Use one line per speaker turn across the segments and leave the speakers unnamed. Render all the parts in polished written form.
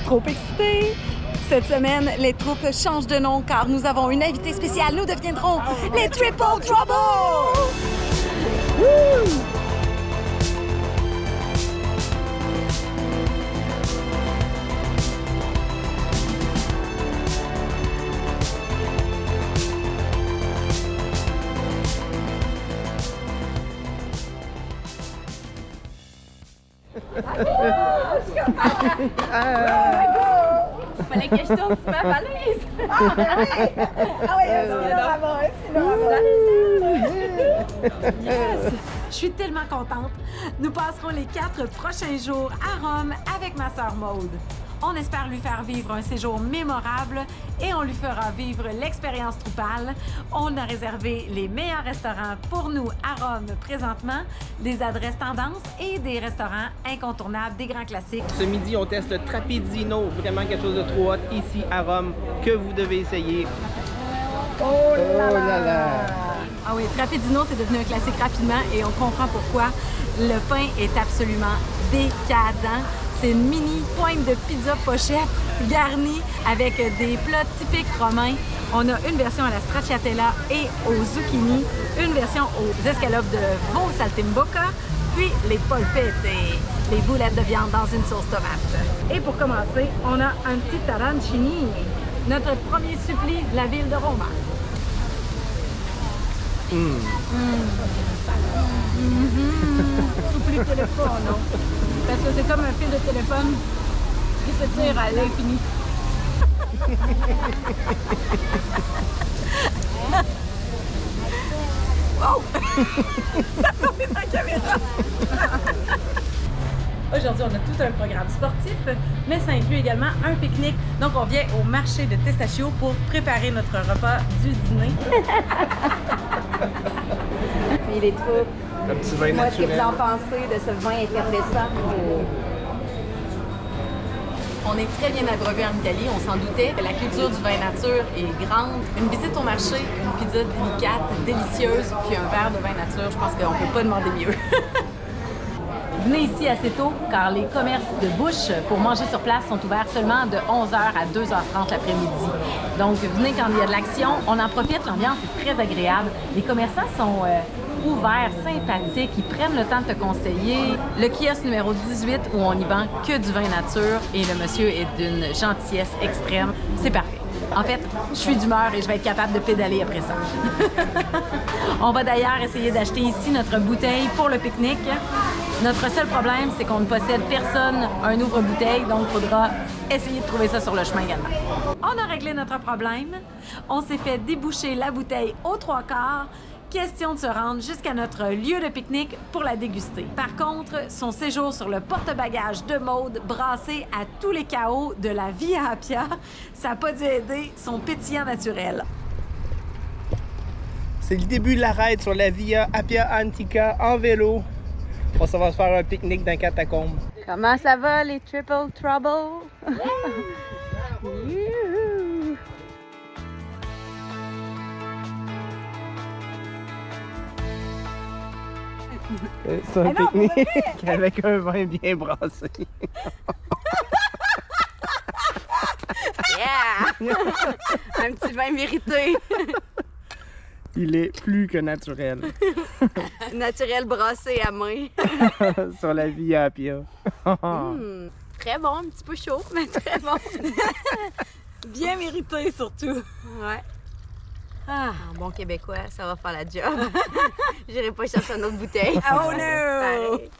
Trop excitée! Cette semaine, les troupes changent de nom car nous avons une invitée spéciale. Nous deviendrons les Triple Trouble! Woo!
Fallait que je tourne sur ma falaise.
Je suis tellement contente. Nous passerons les 4 prochains jours à Rome avec ma sœur Maude. On espère lui faire vivre un séjour mémorable et on lui fera vivre l'expérience Troupal. On a réservé les meilleurs restaurants pour nous à Rome présentement, des adresses tendances et des restaurants incontournables, des grands classiques.
Ce midi, on teste le Trapezino, vraiment quelque chose de trop hot ici à Rome que vous devez essayer.
Oh là là! Ah oui, Trapezino, c'est devenu un classique rapidement et on comprend pourquoi. Le pain est absolument décadent. C'est une mini pointe de pizza pochette garnie avec des plats typiques romains. On a une version à la stracciatella et au zucchini, une version aux escalopes de veau saltimbocca, puis les polpettes et les boulettes de viande dans une sauce tomate. Et pour commencer, on a un petit arancini, notre premier suppli de la ville de Roma. Suppli téléphone, parce que c'est comme un fil de téléphone qui se tire à l'infini. Wow! Ça a tombé dans la caméra! Aujourd'hui, on a tout un programme sportif, mais ça inclut également un pique-nique. Donc, on vient au marché de Testaccio pour préparer notre repas du dîner.
Puis les troupes.
Un petit vin
Moi, qu'est-ce que
naturel.
vous en pensez de ce vin effervescent?
On est très bien abreuvé en Italie, on s'en doutait. La culture du vin nature est grande. Une visite au marché, une pizza délicate, délicieuse, puis un verre de vin nature, je pense qu'on ne peut pas demander mieux. Venez ici assez tôt, car les commerces de bouche pour manger sur place sont ouverts seulement de 11h à 2h30 l'après-midi. Donc, venez quand il y a de l'action. On en profite, l'ambiance est très agréable. Les commerçants sont ouverts, sympathiques, ils prennent le temps de te conseiller. Le kiosque numéro 18 où on y vend que du vin nature et le monsieur est d'une gentillesse extrême. C'est parfait. En fait, je suis d'humeur et je vais être capable de pédaler après ça. On va d'ailleurs essayer d'acheter ici notre bouteille pour le pique-nique. Notre seul problème, c'est qu'on ne possède personne un ouvre-bouteille, donc il faudra essayer de trouver ça sur le chemin également. On a réglé notre problème. On s'est fait déboucher la bouteille aux 3/4. Question de se rendre jusqu'à notre lieu de pique-nique pour la déguster. Par contre, son séjour sur le porte-bagages de Maude, brassé à tous les chaos de la Via Appia, ça n'a pas dû aider son pétillant naturel.
C'est le début de la raid sur la Via Appia Antica en vélo. On s'en va se faire un pique-nique dans les catacombes.
Comment ça va, les Triple Trouble? Youhou!
C'est un pique-nique avec un vin bien brassé.
Yeah! Un petit vin mérité.
Il est plus que naturel
Naturel brassé à main.
sur la Via Appia.
Très bon, un petit peu chaud, mais très bon.
Bien mérité surtout.
Ouais. Ah, en bon québécois, ça va faire la job. J'irai pas chercher une autre bouteille.
Oh no!
Pareil.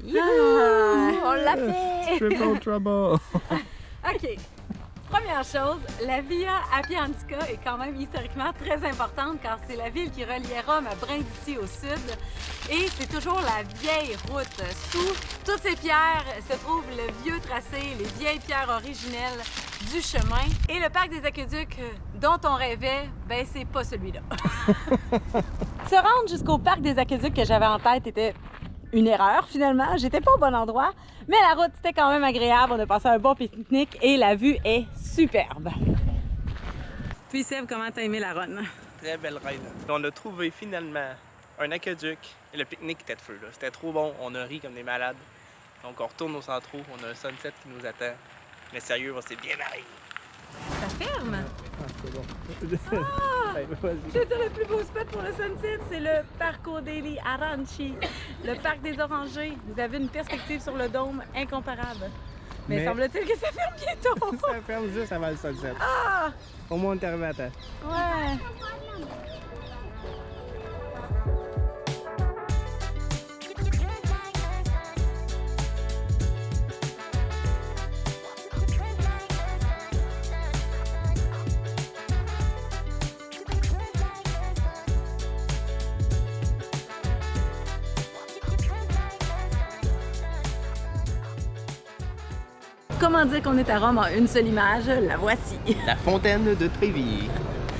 Youhou! On l'a fait!
Triple trouble.
OK. Première chose, la Via Appia Antica est quand même historiquement très importante car c'est la ville qui reliait Rome à Brindisi au sud et c'est toujours la vieille route. Sous toutes ces pierres se trouve le vieux tracé, les vieilles pierres originelles du chemin et le parc des aqueducs dont on rêvait, ben c'est pas celui-là. Se rendre jusqu'au parc des aqueducs que j'avais en tête était une erreur finalement, j'étais pas au bon endroit, mais la route était quand même agréable, on a passé un bon pique-nique et la vue est superbe. Puis Seb, comment t'as aimé la run?
Très belle raid. On a trouvé finalement un aqueduc et le pique-nique était de feu. C'était trop bon, on a ri comme des malades. Donc on retourne au centre, on a un sunset qui nous attend. Mais sérieux, on s'est bien marié.
Ça ferme.
Ah, c'est bon.
Ah!
Ouais, vas-y.
Je veux dire, le plus beau spot pour le sunset, c'est le Parco degli Aranci, le parc des orangers. Vous avez une perspective sur le dôme incomparable. Mais semble-t-il que ça ferme bientôt.
Ça ferme juste avant le sunset.
Ah!
Au moins, on est arrivé à temps.
Ouais. Comment dire qu'on est à Rome en une seule image? La voici.
La fontaine de Trévi.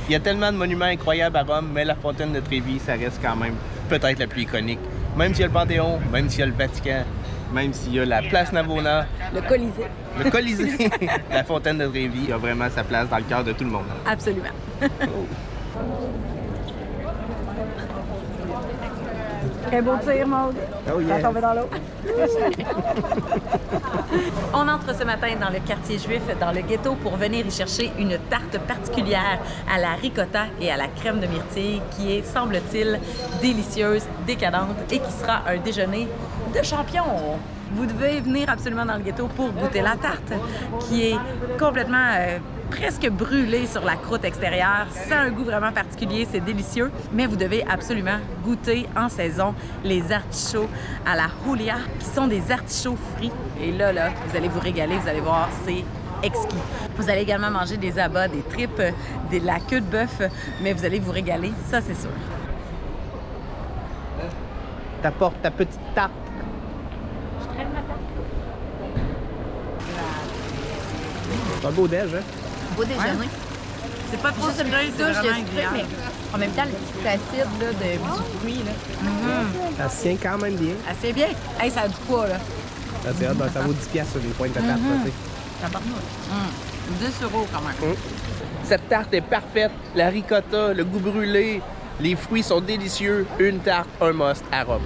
Il y a tellement de monuments incroyables à Rome, mais la fontaine de Trévi, ça reste quand même peut-être la plus iconique. Même s'il y a le Panthéon, même s'il y a le Vatican, même s'il y a la place Navona,
Le Colisée.
le Colisée, la fontaine de Trévi a vraiment sa place dans le cœur de tout le monde.
Absolument. Très beau tir, Maud.
Oh yeah.
Ça tombe dans l'eau. On entre ce matin dans le quartier juif, dans le ghetto, pour venir y chercher une tarte particulière à la ricotta et à la crème de myrtille qui est, semble-t-il, délicieuse, décadente et qui sera un déjeuner de champion. Vous devez venir absolument dans le ghetto pour goûter la tarte qui est complètement presque brûlée sur la croûte extérieure. Ça a un goût vraiment particulier, c'est délicieux, mais vous devez absolument goûter en saison les artichauts à la Julia, qui sont des artichauts frits. Et là, vous allez vous régaler, vous allez voir, c'est exquis. Vous allez également manger des abats, des tripes, de la queue de bœuf, mais vous allez vous régaler, ça c'est sûr.
T'apportes ta petite tarte. C'est un beau déj, hein?
Beau déjeuner.
C'est pas trop
Juste une petite touche de sucre, mais en même temps, le petit acide là, du fruit. Là.
Ça se tient quand même bien.
Assez bien. Hey, ça a du poids, là.
Ça, c'est hot, ça vaut 10$ sur les points de tarte. Tu sais.
Ça part 10 € quand même.
Cette tarte est parfaite. La ricotta, le goût brûlé, les fruits sont délicieux. Une tarte, un must à Rome.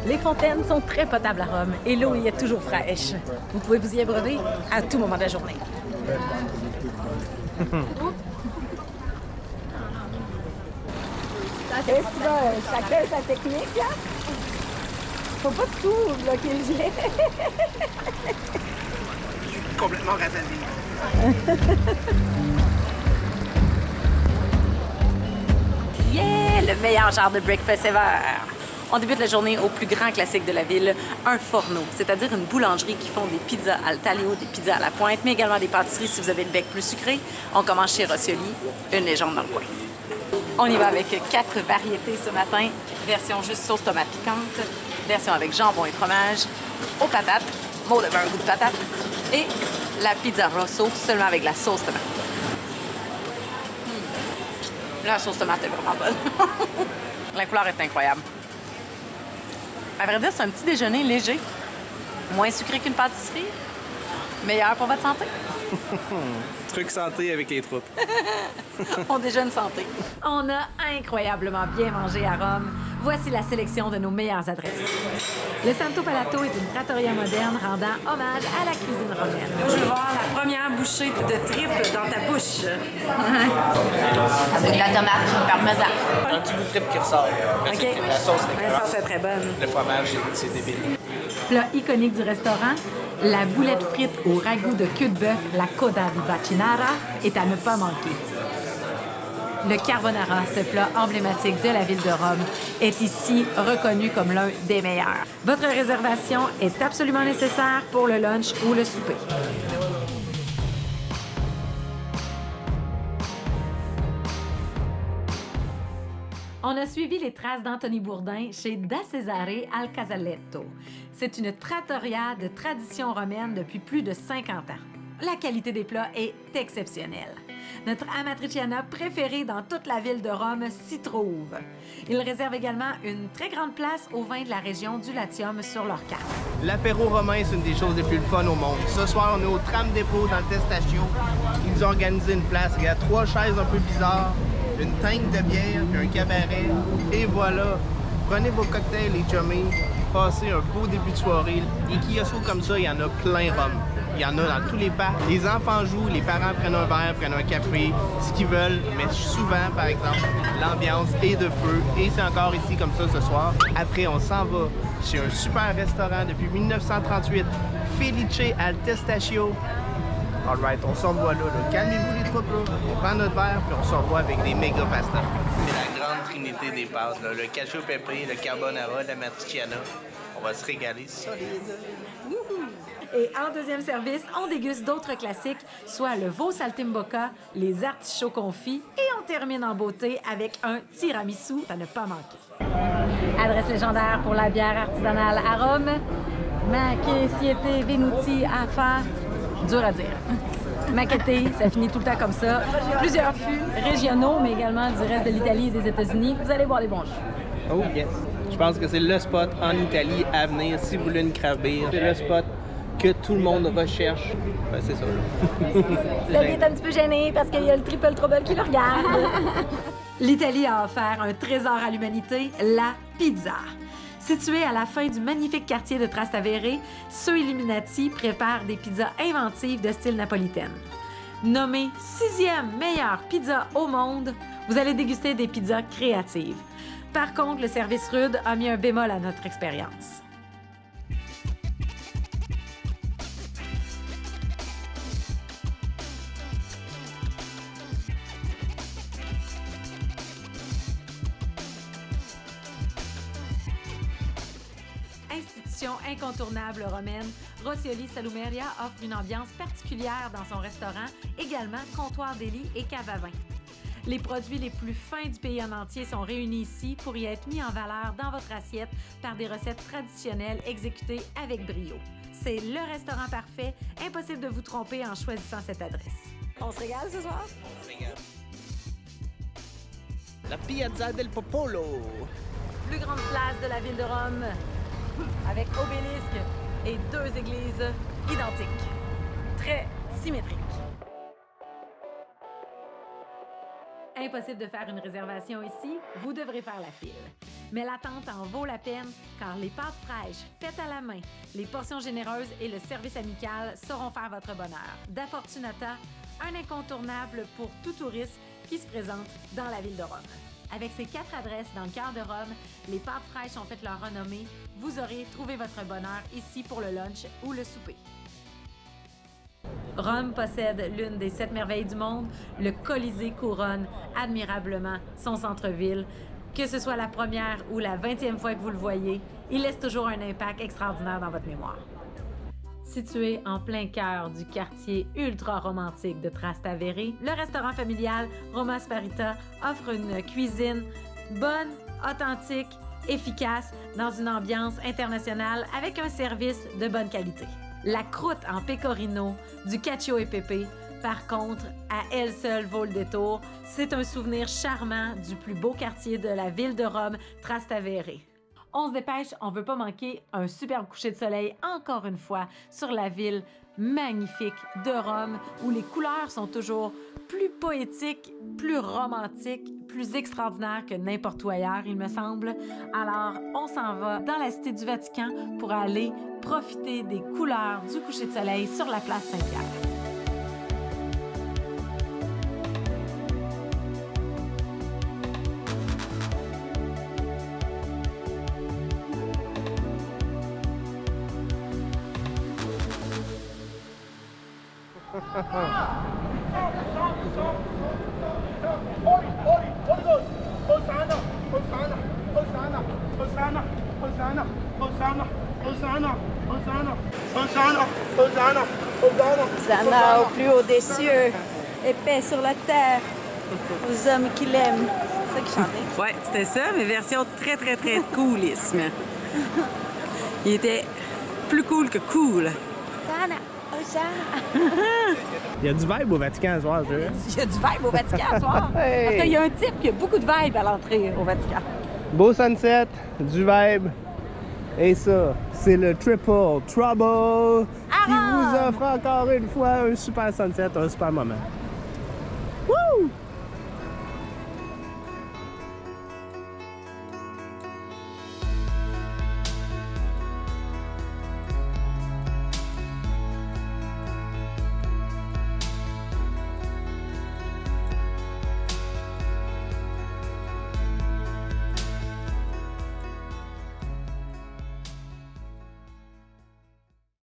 Les fontaines sont très potables à Rome et l'eau y est toujours fraîche. Vous pouvez vous y abreuver à tout moment de la journée. Chacun sa technique, là. Faut pas tout bloquer le gilet.
Complètement rassasié.
Yeah! Le meilleur genre de breakfast ever! On débute la journée au plus grand classique de la ville, un forno, c'est-à-dire une boulangerie qui font des pizzas al taglio, des pizzas à la pointe, mais également des pâtisseries si vous avez le bec plus sucré. On commence chez Rossioli, une légende dans le coin. On y va avec 4 variétés ce matin, version juste sauce tomate piquante, version avec jambon et fromage, aux patates, Maud avait un goût de patate, et la pizza rosso seulement avec la sauce tomate. La sauce tomate est vraiment bonne. La couleur est incroyable. À vrai dire, c'est un petit déjeuner léger, moins sucré qu'une pâtisserie, meilleur pour votre santé.
Truc santé avec les troupes.
On déjeune santé. On a incroyablement bien mangé à Rome. Voici la sélection de nos meilleures adresses. Le Santo Palato est une trattoria moderne rendant hommage à la cuisine romaine. Je veux voir la première bouchée de tripe dans ta bouche.
Avec de la tomate, du parmesan.
Un petit goût de tripe qui ressort.
OK.
La sauce est
La sauce est très bonne.
Le fromage, c'est débile.
Plat iconique du restaurant, la boulette frite au ragoût de queue de bœuf, la coda di Bacinara, est à ne pas manquer. Le carbonara, ce plat emblématique de la ville de Rome, est ici reconnu comme l'un des meilleurs. Votre réservation est absolument nécessaire pour le lunch ou le souper. On a suivi les traces d'Anthony Bourdin chez Da Cesare al Casaletto. C'est une trattoria de tradition romaine depuis plus de 50 ans. La qualité des plats est exceptionnelle. Notre amatriciana préférée dans toute la ville de Rome s'y trouve. Ils réservent également une très grande place aux vins de la région du Latium sur leur carte.
L'apéro romain, c'est une des choses les plus fun au monde. Ce soir, on est au Tram Dépôt dans le Testaccio. Ils nous ont organisé une place. Il y a 3 chaises un peu bizarres, une tank de bière, puis un cabaret. Et voilà. Prenez vos cocktails, les chummies. passer un beau début de soirée. Des kiosques comme ça, il y en a plein Rome. Il y en a dans tous les parcs. Les enfants jouent, les parents prennent un verre, prennent un café, ce qu'ils veulent. Mais souvent, par exemple, l'ambiance est de feu. Et c'est encore ici comme ça ce soir. Après, on s'en va chez un super restaurant depuis 1938, Felice al Testaccio. Alright, on s'en va là. Calmez-vous les troupes, là. On prend notre verre, puis on s'en va avec des méga pastas. C'est la grande trinité des pâtes, là. Le cacio e pepe, le carbonara, la matriciana. On va se régaler solide.
Et en deuxième service, on déguste d'autres classiques, soit le veau saltimbocca, les artichauts confits, et on termine en beauté avec un tiramisu à ne pas manquer. Adresse légendaire pour la bière artisanale à Rome. Ma che siete venuti a fare? Dur à dire. Maquetté, ça finit tout le temps comme ça. Plusieurs fûts régionaux, mais également du reste de l'Italie et des États-Unis. Vous allez boire les bons jus.
Oh yes! Je pense que c'est le spot en Italie à venir si vous voulez une craft beer. C'est le spot que tout le monde recherche. Ben, c'est ça, là.
Xavier est un petit peu gêné parce qu'il y a le triple trouble qui le regarde. L'Italie a offert un trésor à l'humanité, la pizza. Située à la fin du magnifique quartier de Trastevere, ceux Illuminati préparent des pizzas inventives de style napolitaine. Nommée 6e meilleure pizza au monde, vous allez déguster des pizzas créatives. Par contre, le service rude a mis un bémol à notre expérience. Institution incontournable romaine, Rossioli Salumeria offre une ambiance particulière dans son restaurant, également comptoir délit et cave à vin. Les produits les plus fins du pays en entier sont réunis ici pour y être mis en valeur dans votre assiette par des recettes traditionnelles exécutées avec brio. C'est le restaurant parfait, impossible de vous tromper en choisissant cette adresse. On se régale ce soir?
On se régale. La Piazza del Popolo.
Plus grande place de la ville de Rome, avec obélisque et 2 églises identiques, très symétriques. Impossible de faire une réservation ici, vous devrez faire la file. Mais l'attente en vaut la peine car les pâtes fraîches, faites à la main, les portions généreuses et le service amical sauront faire votre bonheur. Da Fortunata, un incontournable pour tout touriste qui se présente dans la ville de Rome. Avec ces 4 adresses dans le cœur de Rome, les pâtes fraîches ont fait leur renommée. Vous aurez trouvé votre bonheur ici pour le lunch ou le souper. Rome possède l'une des 7 merveilles du monde. Le Colisée couronne admirablement son centre-ville. Que ce soit la première ou la 20e fois que vous le voyez, il laisse toujours un impact extraordinaire dans votre mémoire. Situé en plein cœur du quartier ultra-romantique de Trastevere, le restaurant familial Roma Sparita offre une cuisine bonne, authentique, efficace, dans une ambiance internationale avec un service de bonne qualité. La croûte en pecorino du cacio e pepe, par contre, à elle seule vaut le détour. C'est un souvenir charmant du plus beau quartier de la ville de Rome, Trastevere. On se dépêche, on veut pas manquer un superbe coucher de soleil, encore une fois, sur la ville magnifique de Rome, où les couleurs sont toujours plus poétiques, plus romantiques, plus extraordinaires que n'importe où ailleurs, il me semble. Alors, on s'en va dans la Cité du Vatican pour aller profiter des couleurs du coucher de soleil sur la place Saint-Pierre.
Hosanna au plus haut des cieux, et paix sur la terre, aux hommes qui l'aiment. C'est ça qu'il chantait.
Ouais, c'était ça, mais version très, très, très coolisme. Il était plus cool que cool.
Hosanna, Hosanna.
Il y a du vibe au Vatican ce soir, je dirais.
Il y a du vibe au Vatican ce soir.
Hey!
Parce qu'il y a un type qui a beaucoup de vibe à l'entrée au Vatican.
Beau sunset, du vibe. Et ça, c'est le Triple Trouble qui vous offre encore une fois un super sunset, un super moment.